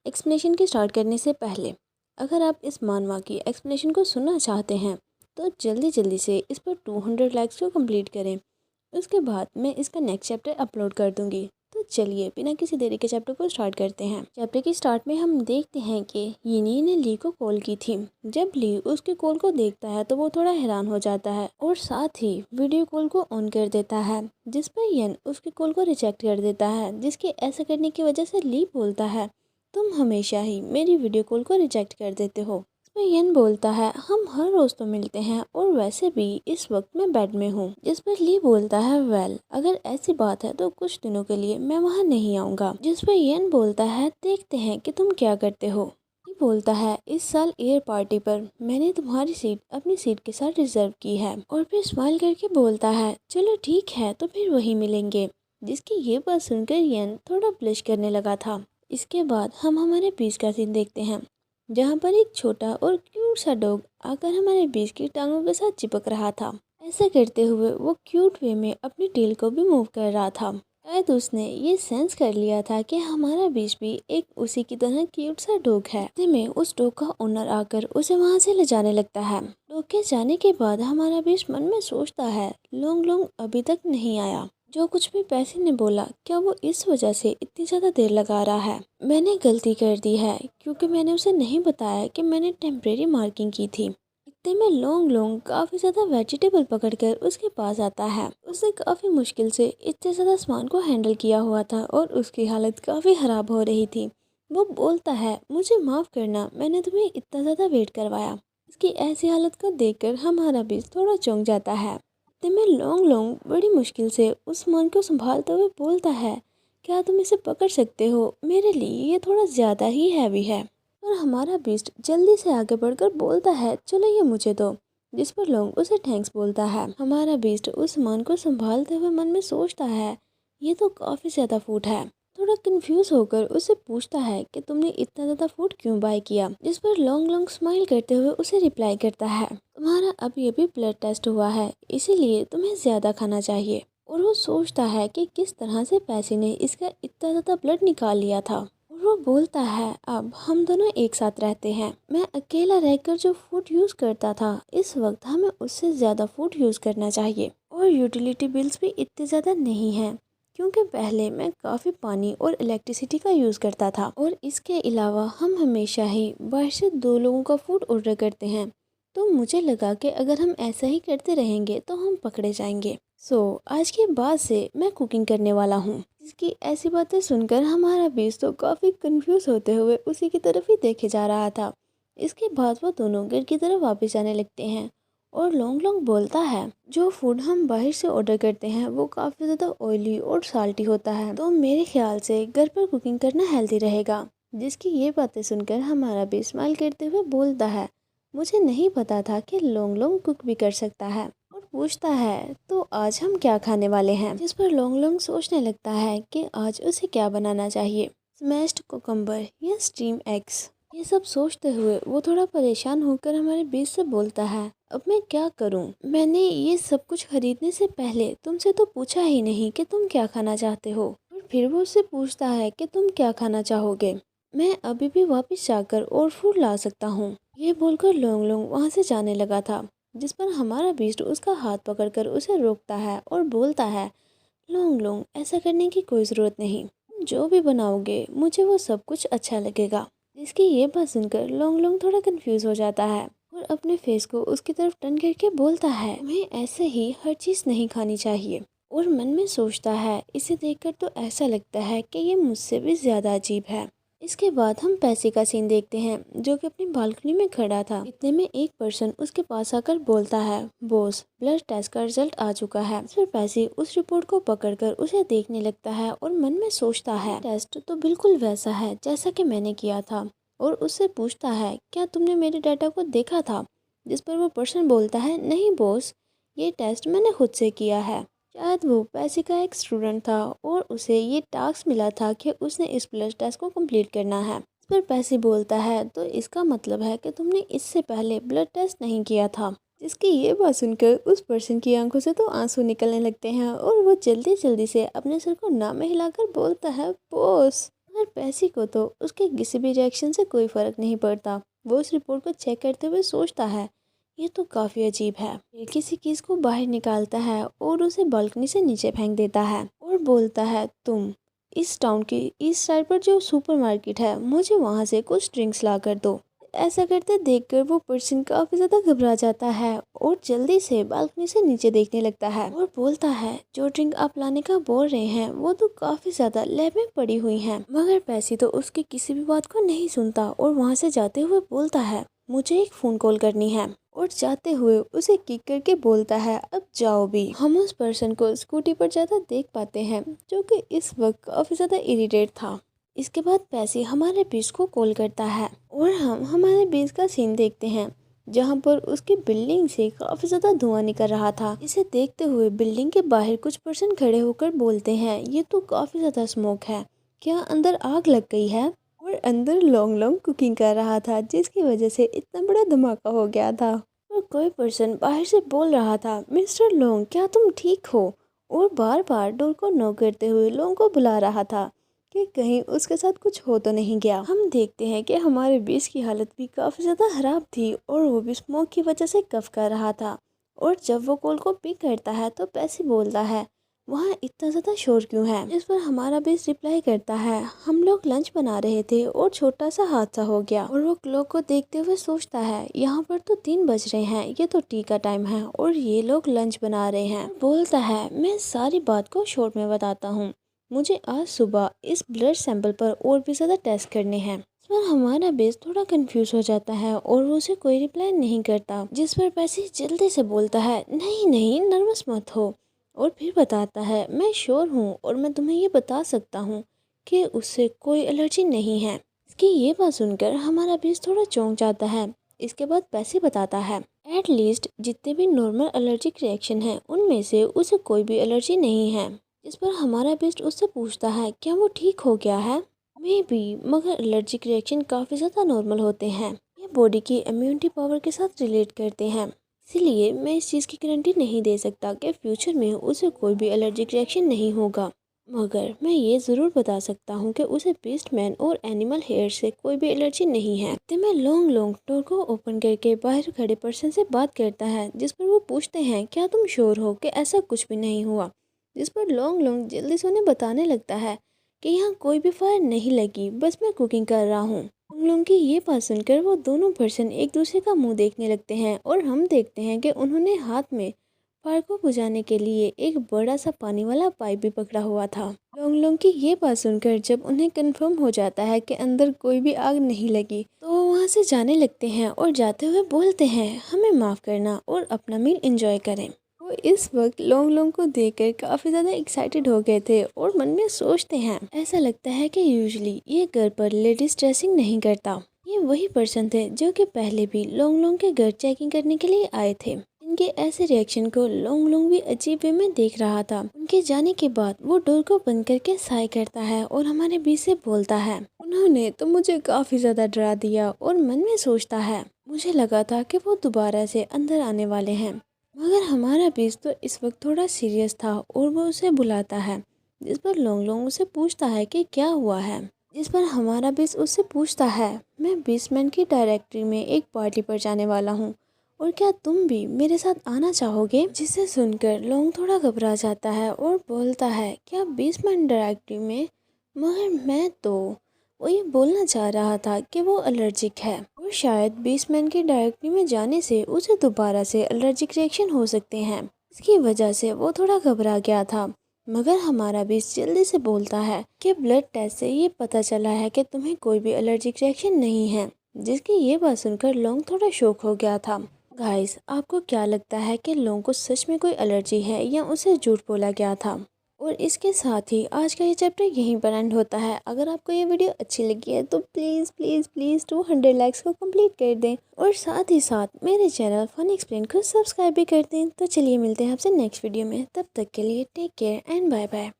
Explanation के start करने से पहले अगर आप इस मानवा की एक्सप्लेनेशन को सुनना चाहते हैं तो जल्दी जल्दी से इस पर 200 लाइक्स को कंप्लीट करें। उसके बाद मैं इसका नेक्स्ट चैप्टर अपलोड कर दूंगी। तो चलिए बिना किसी देरी के चैप्टर को स्टार्ट करते हैं। चैप्टर के स्टार्ट में हम देखते हैं कि यिनी ने ली को कॉल की थी। जब ली उसके कॉल को देखता है तो वो थोड़ा हैरान हो जाता है और साथ ही वीडियो कॉल को ऑन कर देता है, जिस पर यन उसके कॉल को रिजेक्ट कर देता है, जिसके ऐसा करने की वजह से ली बोलता है तुम हमेशा ही मेरी वीडियो कॉल को रिजेक्ट कर देते हो। इसमें यन बोलता है हम हर रोज तो मिलते हैं और वैसे भी इस वक्त मैं बेड में हूँ। जिस पर ली बोलता है वेल अगर ऐसी बात है तो कुछ दिनों के लिए मैं वहाँ नहीं आऊँगा। जिस पर यन बोलता है देखते हैं कि तुम क्या करते हो। ली बोलता है इस साल एयर पार्टी पर मैंने तुम्हारी सीट अपनी सीट के साथ रिजर्व की है और फिर स्माइल करके बोलता है चलो ठीक है तो फिर वहीं मिलेंगे। जिसकी ये बात सुनकर यन थोड़ा ब्लश करने लगा था। इसके बाद हम हमारे बीच का सीन देखते हैं जहाँ पर एक छोटा और क्यूट सा डॉग आकर हमारे बीच की टांगों के साथ चिपक रहा था। ऐसा करते हुए वो क्यूट वे में अपनी टेल को भी मूव कर रहा था। शायद उसने ये सेंस कर लिया था कि हमारा बीच भी एक उसी की तरह क्यूट सा डॉग है। इतने में उस डॉग का ओनर आकर उसे वहाँ से ले जाने लगता है। डॉग के जाने के बाद हमारा बीच मन में सोचता है लोंग लोंग अभी तक नहीं आया। जो कुछ भी पैसे ने बोला क्या वो इस वजह से इतनी ज़्यादा देर लगा रहा है। मैंने गलती कर दी है क्योंकि मैंने उसे नहीं बताया कि मैंने टेम्परेरी मार्किंग की थी। इतने में लोंग लोंग काफ़ी ज़्यादा वेजिटेबल पकड़कर उसके पास आता है। उसने काफ़ी मुश्किल से इतने ज़्यादा सामान को हैंडल किया हुआ था और उसकी हालत काफ़ी ख़राब हो रही थी। वो बोलता है मुझे माफ़ करना मैंने तुम्हें इतना ज़्यादा वेट करवाया। इसकी ऐसी हालत को देखकर हमारा बीच थोड़ा चौंक जाता है। इतने में लोंग लोंग बड़ी मुश्किल से उस सामान को संभालते हुए बोलता है क्या तुम इसे पकड़ सकते हो, मेरे लिए ये थोड़ा ज़्यादा ही हैवी है। और हमारा बीस्ट जल्दी से आगे बढ़कर बोलता है चलो ये मुझे दो। जिस पर लोंग उसे थैंक्स बोलता है। हमारा बीस्ट उस सामान को संभालते हुए मन में सोचता है ये तो काफ़ी ज़्यादा फूड है। थोड़ा कंफ्यूज होकर उसे पूछता है कि तुमने इतना ज़्यादा फूड क्यों बाय किया। जिस पर लॉन्ग लॉन्ग स्माइल करते हुए उसे रिप्लाई करता है तुम्हारा अभी अभी ब्लड टेस्ट हुआ है इसीलिए तुम्हें ज़्यादा खाना चाहिए। और वो सोचता है कि किस तरह से पैसे ने इसका इतना ज़्यादा ब्लड निकाल लिया था। और वो बोलता है अब हम दोनों एक साथ रहते हैं। मैं अकेला रहकर जो फूड यूज़ करता था इस वक्त हमें उससे ज़्यादा फूड यूज़ करना चाहिए। और यूटिलिटी बिल्स भी इतने ज़्यादा नहीं हैं क्योंकि पहले मैं काफ़ी पानी और इलेक्ट्रिसिटी का यूज़ करता था और इसके अलावा हम हमेशा ही बाहर से 2 लोगों का फूड ऑर्डर करते हैं। तो मुझे लगा कि अगर हम ऐसा ही करते रहेंगे तो हम पकड़े जाएंगे। आज के बाद से मैं कुकिंग करने वाला हूँ। इसकी ऐसी बातें सुनकर हमारा बीज तो काफ़ी कंफ्यूज होते हुए उसी की तरफ ही देखे जा रहा था। इसके बाद वो दोनों घर की तरफ वापस जाने लगते हैं और लोंग लोंग बोलता है जो फूड हम बाहर से ऑर्डर करते हैं वो काफ़ी ज़्यादा ऑयली और साल्टी होता है, तो मेरे ख्याल से घर पर कुकिंग करना हेल्दी रहेगा। जिसकी ये बातें सुनकर हमारा भी स्माइल करते हुए बोलता है मुझे नहीं पता था कि लोंग लोंग कुक भी कर सकता है। और पूछता है तो आज हम क्या खाने वाले हैं। जिस पर लोंग लोंग सोचने लगता है कि आज उसे क्या बनाना चाहिए, स्मैश्ड कोकम्बर या स्टीम एग्स। ये सब सोचते हुए वो थोड़ा परेशान होकर हमारे बीच से बोलता है अब मैं क्या करूं, मैंने ये सब कुछ खरीदने से पहले तुमसे तो पूछा ही नहीं कि तुम क्या खाना चाहते हो। और फिर वो उससे पूछता है कि तुम क्या खाना चाहोगे, मैं अभी भी वापस जाकर और फूड ला सकता हूँ। ये बोलकर लोंग लोंग वहाँ से जाने लगा था। जिस पर हमारा बीस्ट उसका हाथ पकड़कर उसे रोकता है और बोलता है लोंग लोंग ऐसा करने की कोई ज़रूरत नहीं, तुम जो भी बनाओगे मुझे वो सब कुछ अच्छा लगेगा। जिसकी ये बात सुनकर लोंग लोंग थोड़ा कंफ्यूज हो जाता है और अपने फेस को उसकी तरफ टर्न करके बोलता है तुम्हें ऐसे ही हर चीज़ नहीं खानी चाहिए। और मन में सोचता है इसे देखकर तो ऐसा लगता है कि ये मुझसे भी ज़्यादा अजीब है। इसके बाद हम पैसे का सीन देखते हैं जो कि अपनी बालकनी में खड़ा था। इतने में एक पर्सन उसके पास आकर बोलता है बॉस ब्लड टेस्ट का रिजल्ट आ चुका है। फिर पैसे उस रिपोर्ट को पकड़कर उसे देखने लगता है और मन में सोचता है टेस्ट तो बिल्कुल वैसा है जैसा कि मैंने किया था। और उससे पूछता है क्या तुमने मेरे डाटा को देखा था। जिस पर वो पर्सन बोलता है नहीं बॉस, ये टेस्ट मैंने खुद से किया है। शायद वो पैसे का एक स्टूडेंट था और उसे ये टास्क मिला था कि उसने इस ब्लड टेस्ट को कंप्लीट करना है। इस पर पैसे बोलता है तो इसका मतलब है कि तुमने इससे पहले ब्लड टेस्ट नहीं किया था। जिसकी ये बात सुनकर उस पर्सन की आंखों से तो आंसू निकलने लगते हैं और वो जल्दी जल्दी से अपने सर को ना में हिलाकर बोलता है बॉस मगर पैसी को तो उसके किसी भी रिएक्शन से कोई फ़र्क नहीं पड़ता। वो उस रिपोर्ट को चेक करते हुए सोचता है, ये तो काफ़ी अजीब है। फिर किसी कीज़ को बाहर निकालता है और उसे बालकनी से नीचे फेंक देता है और बोलता है, तुम इस टाउन की ईस्ट साइड पर जो सुपरमार्केट है, मुझे वहाँ से कुछ ड्रिंक्स ला कर दो। ऐसा करते देखकर वो पर्सन काफ़ी ज़्यादा घबरा जाता है और जल्दी से बालकनी से नीचे देखने लगता है और बोलता है, जो ड्रिंक आप लाने का बोल रहे हैं वो तो काफ़ी ज़्यादा लैब में पड़ी हुई हैं। मगर पैसी तो उसकी किसी भी बात को नहीं सुनता और वहाँ से जाते हुए बोलता है, मुझे एक फ़ोन कॉल करनी है। और जाते हुए उसे किक करके बोलता है, अब जाओ भी। हम उस पर्सन को स्कूटी पर जाता देख पाते हैं जो कि इस वक्त काफ़ी ज़्यादा इरिटेट था। इसके बाद पैसी हमारे बीच को कॉल करता है और हम हमारे बीच का सीन देखते हैं जहां पर उसकी बिल्डिंग से काफ़ी ज़्यादा धुआं निकल रहा था। इसे देखते हुए बिल्डिंग के बाहर कुछ पर्सन खड़े होकर बोलते हैं, ये तो काफ़ी ज़्यादा स्मोक है, क्या अंदर आग लग गई है? और अंदर लॉन्ग लॉन्ग कुकिंग कर रहा था जिसकी वजह से इतना बड़ा धमाका हो गया था। और कोई पर्सन बाहर से बोल रहा था, मिस्टर लोंग क्या तुम ठीक हो? और बार बार डोर को नॉक करते हुए लोंग को बुला रहा था कि कहीं उसके साथ कुछ हो तो नहीं गया। हम देखते हैं कि हमारे बीच की हालत भी काफ़ी ज़्यादा खराब थी और वो भी स्मोक की वजह से कफ कर रहा था। और जब वो कॉल को पिक करता है तो पैसे बोलता है, वहाँ इतना ज़्यादा शोर क्यों है? इस पर हमारा बेस रिप्लाई करता है, हम लोग लंच बना रहे थे और छोटा सा हादसा हो गया। और वो क्लॉक को देखते हुए सोचता है, यहाँ पर तो 3 बज रहे हैं, ये तो टी का टाइम है और ये लोग लंच बना रहे हैं। बोलता है, मैं सारी बात को शॉर्ट में बताता हूँ, मुझे आज सुबह इस ब्लड सैंपल पर और भी ज़्यादा टेस्ट करने हैं। इस पर हमारा बेस थोड़ा कंफ्यूज हो जाता है और वो उसे कोई रिप्लाई नहीं करता, जिस पर पैसी जल्दी से बोलता है, नहीं नहीं नर्वस मत हो। और फिर बताता है, मैं श्योर हूँ और मैं तुम्हें ये बता सकता हूँ कि उससे कोई एलर्जी नहीं है। इसकी ये बात सुनकर हमारा बेस थोड़ा चौंक जाता है। इसके बाद पैसे बताता है, एट लीस्ट जितने भी नॉर्मल एलर्जिक रिएक्शन हैं उनमें से उसे कोई भी एलर्जी नहीं है। इस पर हमारा बेस्ट उससे पूछता है, क्या वो ठीक हो गया है? मे बी, मगर एलर्जिक रिएक्शन काफ़ी ज़्यादा नॉर्मल होते हैं, ये बॉडी की इम्यूनिटी पावर के साथ रिलेट करते हैं। इसीलिए मैं इस चीज़ की गारंटी नहीं दे सकता कि फ्यूचर में उसे कोई भी एलर्जिक रिएक्शन नहीं होगा, मगर मैं ये ज़रूर बता सकता हूँ कि उसे बेस्टमैन और एनिमल हेयर से कोई भी एलर्जी नहीं है। तो मैं लॉन्ग लॉन्ग डोर को ओपन करके बाहर खड़े पर्सन से बात करता है, जिस पर वो पूछते हैं, क्या तुम श्योर हो कि ऐसा कुछ भी नहीं हुआ? जिस पर लॉन्ग लॉन्ग जल्दी से उन्हें बताने लगता है कि यहाँ कोई भी फायर नहीं लगी, बस मैं कुकिंग कर रहा हूँ। लॉन्ग लॉन्ग की ये बात सुनकर वो दोनों पर्सन एक दूसरे का मुंह देखने लगते हैं और हम देखते हैं कि उन्होंने हाथ में फायर को बुझाने के लिए एक बड़ा सा पानी वाला पाइप भी पकड़ा हुआ था। लॉन्ग लॉन्ग की ये बात सुनकर जब उन्हें कंफर्म हो जाता है कि अंदर कोई भी आग नहीं लगी, तो वो वहाँ से जाने लगते हैं और जाते हुए बोलते हैं, हमें माफ़ करना और अपना मील एंजॉय करें। वो इस वक्त लॉन्ग लॉन्ग को देखकर काफ़ी ज़्यादा एक्साइटेड हो गए थे और मन में सोचते हैं, ऐसा लगता है कि यूजुअली ये घर पर लेडीज ड्रेसिंग नहीं करता। ये वही पर्सन थे जो कि पहले भी लॉन्ग लॉन्ग के घर चेकिंग करने के लिए आए थे। इनके ऐसे रिएक्शन को लॉन्ग लॉन्ग भी अजीब वे में देख रहा था। उनके जाने के बाद वो डोर को बंद करके साय करता है और हमारे बीच से बोलता है, उन्होंने तो मुझे काफ़ी ज़्यादा डरा दिया। और मन में सोचता है, मुझे लगा था कि वो दोबारा से अंदर आने वाले हैं। मगर हमारा बीच तो इस वक्त थोड़ा सीरियस था और वो उसे बुलाता है, जिस पर लॉन्ग लॉन्ग उसे पूछता है कि क्या हुआ है। जिस पर हमारा बीच उससे पूछता है, मैं बेसमेंट की डायरेक्टरी में एक पार्टी पर जाने वाला हूँ और क्या तुम भी मेरे साथ आना चाहोगे? जिसे सुनकर लॉन्ग थोड़ा घबरा जाता है और बोलता है, क्या बेसमेंट डायरेक्टरी में? मगर मैं तो वो ये बोलना चाह रहा था कि वो एलर्जिक है और शायद बेसमेंट की डायरेक्टरी में जाने से उसे दोबारा से एलर्जिक रिएक्शन हो सकते हैं। इसकी वजह से वो थोड़ा घबरा गया था। मगर हमारा बीच जल्दी से बोलता है कि ब्लड टेस्ट से ये पता चला है कि तुम्हें कोई भी एलर्जिक रिएक्शन नहीं है। जिसकी ये बात सुनकर लॉन्ग थोड़ा शॉक हो गया था। गाइस, आपको क्या लगता है कि लॉन्ग को सच में कोई एलर्जी है या उसे झूठ बोला गया था? और इसके साथ ही आज का ये चैप्टर यहीं पर एंड होता है। अगर आपको ये वीडियो अच्छी लगी है तो प्लीज़ प्लीज़ प्लीज़ 200 लाइक्स को कंप्लीट कर दें और साथ ही साथ मेरे चैनल फन एक्सप्लेन को सब्सक्राइब भी कर दें। तो चलिए मिलते हैं आपसे नेक्स्ट वीडियो में, तब तक के लिए take care and bye bye.